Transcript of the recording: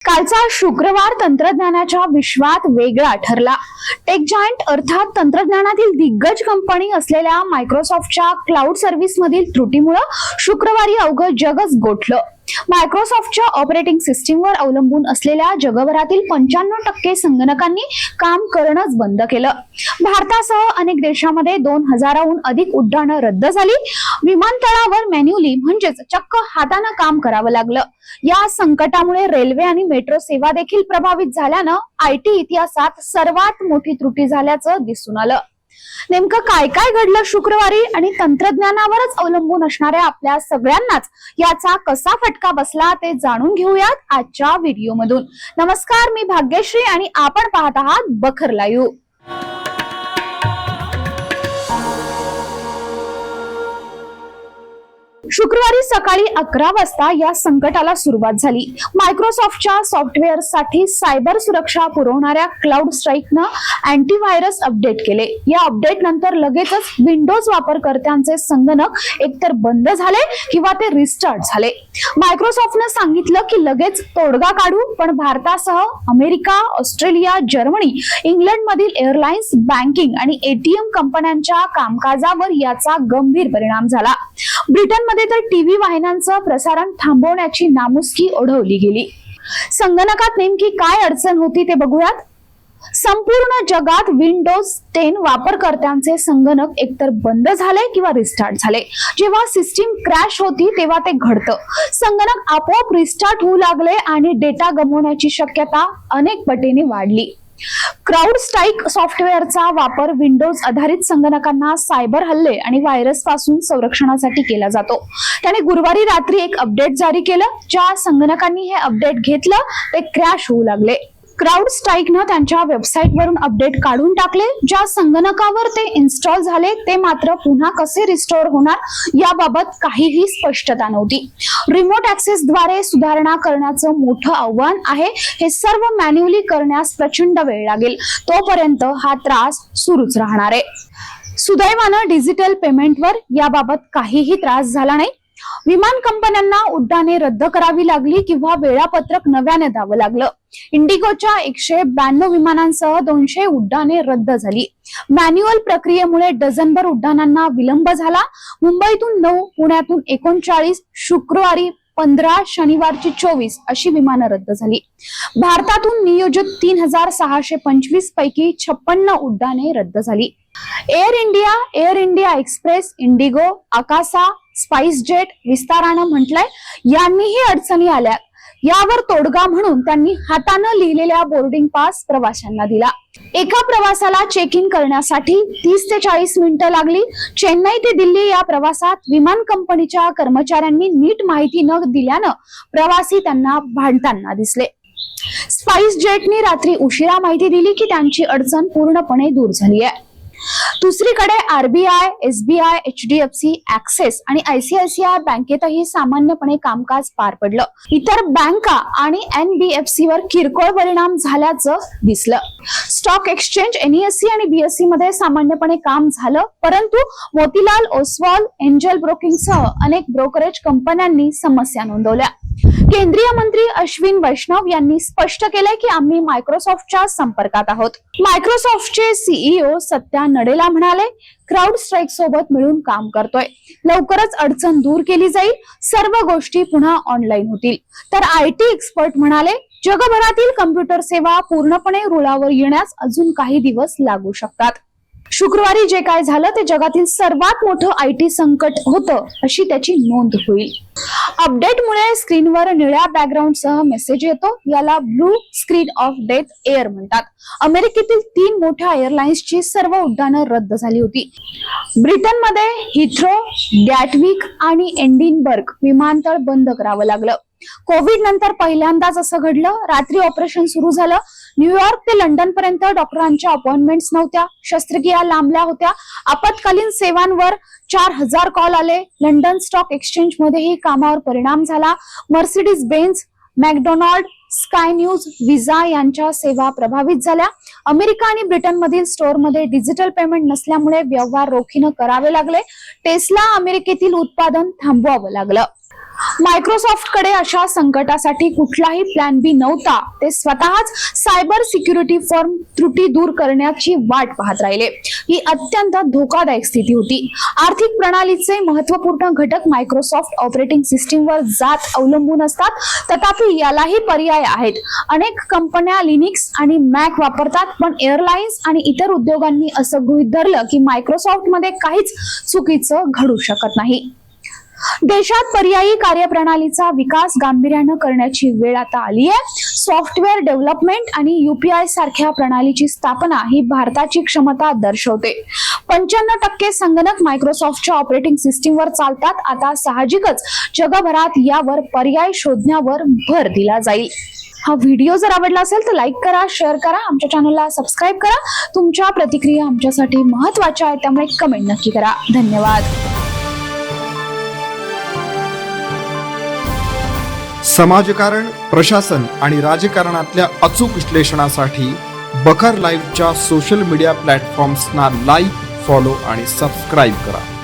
कालचा शुक्रवार तंत्रज्ञानाच्या विश्वात वेगळा ठरला। टेक जायंट अर्थात तंत्रज्ञानातील दिग्गज कंपनी असलेल्या मायक्रोसॉफ्टच्या क्लाउड सर्व्हिस मधील त्रुटीमुळे शुक्रवारी अवघं जगच गोठलं। मायक्रोसॉफ्टच्या ऑपरेटिंग सिस्टीमवर अवलंबून असलेल्या जगभरातील 95% संगणकांनी काम करणंच बंद केलं। भारतासह अनेक देशांमध्ये 2000हून अधिक उड्डाणं रद्द झाली। विमानतळावर मॅन्युअली म्हणजेच चक्क हाताने काम करावं लागलं। या संकटामुळे रेल्वे आणि मेट्रो सेवा देखील प्रभावित झाल्यानं आयटी इतिहासात सर्वात मोठी त्रुटी झाल्याचं दिसून आलं। नेमकं काय काय घडलं शुक्रवारी आणि तंत्रज्ञानावरच अवलंबून असणाऱ्या आपल्या सगळ्यांनाच याचा कसा फटका बसला ते जाणून घेऊयात आजच्या व्हिडिओमधून। नमस्कार, मी भाग्यश्री आणि आपण पाहत आहात बखर लाईव्ह। शुक्रवारी सकाळी 11 वाजता या संकटाला सुरुवात झाली। मायक्रोसॉफ्टच्या सॉफ्टवेअरसाठी सायबर सुरक्षा पुरवणाऱ्या क्लाउड स्ट्राईकनं अँटीव्हायरस अपडेट केले। या अपडेट नंतर लगेचच विंडोज वापरकर्त्यांचे संगणक एकतर बंद झाले किंवा ते रिस्टार्ट झाले। मायक्रोसॉफ्टनं सांगितलं की लगेच तोडगा काढू, पण भारतासह अमेरिका, ऑस्ट्रेलिया, जर्मनी, इंग्लंड मधील एअरलाइन्स, बँकिंग आणि एटीएम कंपन्यांच्या कामकाजावर याचा गंभीर परिणाम झाला। ब्रिटनमध्ये तर टीव्ही वाहिन्यांचं प्रसारण थांबवण्याची नामुष्की ओढवली गेली। संगणकात नेमकी काय अडचण होती ते बघूयात। संपूर्ण जगात विंडोज 10 वापरकर्त्यांचे संगणक एकतर बंद झाले किंवा रिस्टार्ट झाले। जेव्हा सिस्टीम क्रॅश होती तेव्हा ते घडतं। संगणक आपोआप रिस्टार्ट होऊ लागले आणि डेटा गमावण्याची शक्यता अनेक पटीने वाढली। क्लाउड स्ट्राईक सॉफ्टवेअरचा वापर विंडोज आधारित संगणकांना सायबर हल्ले आणि व्हायरस पासून संरक्षणासाठी केला जातो। त्याने गुरुवारी रात्री एक अपडेट जारी केलं। ज्या संगणकांनी हे अपडेट घेतलं ते क्रॅश होऊ लागले। क्लाउड स्ट्राईकनं त्यांच्या वेबसाईटवरून अपडेट काढून टाकले। ज्या संगणकावर ते इन्स्टॉल झाले ते मात्र पुन्हा कसे रिस्टोअर होणार याबाबत काहीही स्पष्टता नव्हती। रिमोट ऍक्सेसद्वारे सुधारणा करण्याचं मोठं आव्हान आहे। हे सर्व मॅन्युअली करण्यास प्रचंड वेळ लागेल। तोपर्यंत हा त्रास सुरूच राहणार आहे। सुदैवानं डिजिटल पेमेंटवर याबाबत काहीही त्रास झाला नाही। विमान कंपन्यांना उड्डाणे रद्द करावी लागली किंवा वेळापत्रक नव्याने द्यावं लागलं। इंडिगोच्या 192 विमानांसह 200 उड्डाणे रद्द झाली। मॅन्युअल प्रक्रियेमुळे डझनभर उड्डाणांना विलंब झाला। मुंबईतून 9, पुण्यातून 39, शुक्रवारी 15, शनिवारची 24 अशी विमानं रद्द झाली। भारतातून नियोजित 3625 पैकी 56 उड्डाणे रद्द झाली। Air India express, Indigo, Akasa, spice jet विस्तारानं म्हटलंय यांनीही अडचणी आल्या। यावर तोडगा म्हणून त्यांनी हातानं लिहिलेल्या बोर्डिंग पास प्रवाशांना दिला। एका प्रवासाला चेक इन करण्यासाठी 30 ते 40 मिनिटं लागली। चेन्नई ते दिल्ली या प्रवासात विमान कंपनीच्या कर्मचाऱ्यांनी नीट माहिती न दिल्यानं प्रवासी त्यांना भांडताना दिसले। स्पाइस जेटनी रात्री उशिरा माहिती दिली की त्यांची अडचण पूर्णपणे दूर झाली आहे। दुसरीकडे आरबीआय, एसबीआय, एचडीएफसी, ऍक्सेस आणि आयसीआयसीआय बँकेतही सामान्यपणे कामकाज पार पडलं। इतर बँका आणि एनबीएफसी वर किरकोळ परिणाम झाल्याचं दिसलं। स्टॉक एक्सचेंज एनईएससी आणि बीएससी मध्ये सामान्यपणे काम झालं, परंतु मोतीलाल ओसवाल, एंजल ब्रोकिंगसह अनेक ब्रोकरेज कंपन्यांनी समस्या नोंदवल्या। केंद्रीय मंत्री अश्विन वैष्णव यांनी स्पष्ट केले की आम्ही मायक्रोसॉफ्टच्या संपर्कात आहोत। मायक्रोसॉफ्टचे सीईओ सत्या नडेला म्हणाले, क्लाउड स्ट्राईक सोबत मिळून काम करतोय। लवकरच अडचण दूर केली जाईल। सर्व गोष्टी पुन्हा ऑनलाईन होतील। तर आयटी एक्सपर्ट म्हणाले, जगभरातील कम्प्युटर सेवा पूर्णपणे रुळावर येण्यास अजून काही दिवस लागू शकतात। शुक्रवारी जे काय झालं ते जगातील सर्वात मोठं आयटी संकट होतं अशी त्याची नोंद होईल। अपडेटमुळे स्क्रीनवर निळ्या बॅकग्राऊंडसह मेसेज येतो। याला blue screen of death air म्हणतात। अमेरिकेतील 3 मोठ्या एअरलाइन्सची सर्व उड्डाणं रद्द झाली होती। ब्रिटनमध्ये हिथ्रो, गॅटविक आणि एडिनबर्ग विमानतळ बंद करावं लागलं। कोविड नंतर पहिल्यांदाच असं घडलं। रात्री ऑपरेशन सुरू झालं। न्यूयॉर्क ते लंडन पर्यंत डॉक्टरांच्या अपॉइंटमेंट्स नव्हत्या। शस्त्रक्रिया लांबल्या होत्या। आपत्कालीन सेवांवर 4000 कॉल आले। लंडन स्टॉक एक्सचेंज मध्येही कामावर परिणाम झाला। Mercedes Benz, McDonald, sky news, visa यांच्या सेवा प्रभावित झाल्या। अमेरिका आणि ब्रिटनमधील स्टोअरमध्ये डिजिटल पेमेंट नसल्यामुळे व्यवहार रोखीनं करावे लागले। टेस्ला अमेरिकेतील उत्पादन थांबवावं लागलं। मायक्रोसॉफ्टकडे अशा संकटासाठी कुठलाही प्लॅन बी नव्हता. ते स्वतःच सायबर सिक्युरिटी फर्म त्रुटी दूर करण्याची वाट पाहत राहिले. ही अत्यंत धोकादायक स्थिती होती. आर्थिक प्रणालीचे महत्त्वपूर्ण घटक मायक्रोसॉफ्ट ऑपरेटिंग सिस्टीमवर जात अवलंबून असतात. तथापि यालाही पर्याय आहेत. अनेक कंपन्या लिनक्स आणि मॅक वापरतात, पण एअरलाइन्स आणि इतर उद्योगांनी असं गृहीत धरलं की मायक्रोसॉफ्टमध्ये काहीच चुकीचं घडू शकत नाही. देशात पर्यायी कार्यप्रणालीचा विकास गांभीर्यानं करण्याची वेळ आता आली आहे. सॉफ्टवेअर डेव्हलपमेंट आणि UPI सारख्या प्रणालीची स्थापना ही भारताची क्षमता दर्शवते. 95% संगणक मायक्रोसॉफ्टच्या ऑपरेटिंग सिस्टीमवर चालतात. आता साहजिकच जगभरात यावर पर्याय शोधण्यावर भर दिला जाईल. हा व्हिडिओ जर आवडला असेल तर लाईक करा, शेअर करा, आमच्या चॅनलला सबस्क्राईब करा. तुमच्या प्रतिक्रिया आमच्यासाठी महत्त्वाच्या आहेत, त्यामुळे कमेंट नक्की करा. धन्यवाद. समाजकारण, प्रशासन आणि राजकारणातल्या अचूक विश्लेषणासाठी बखर लाईव्हच्या सोशल मीडिया प्लॅटफॉर्म्सना लाईक, फॉलो आणि सबस्क्राईब करा.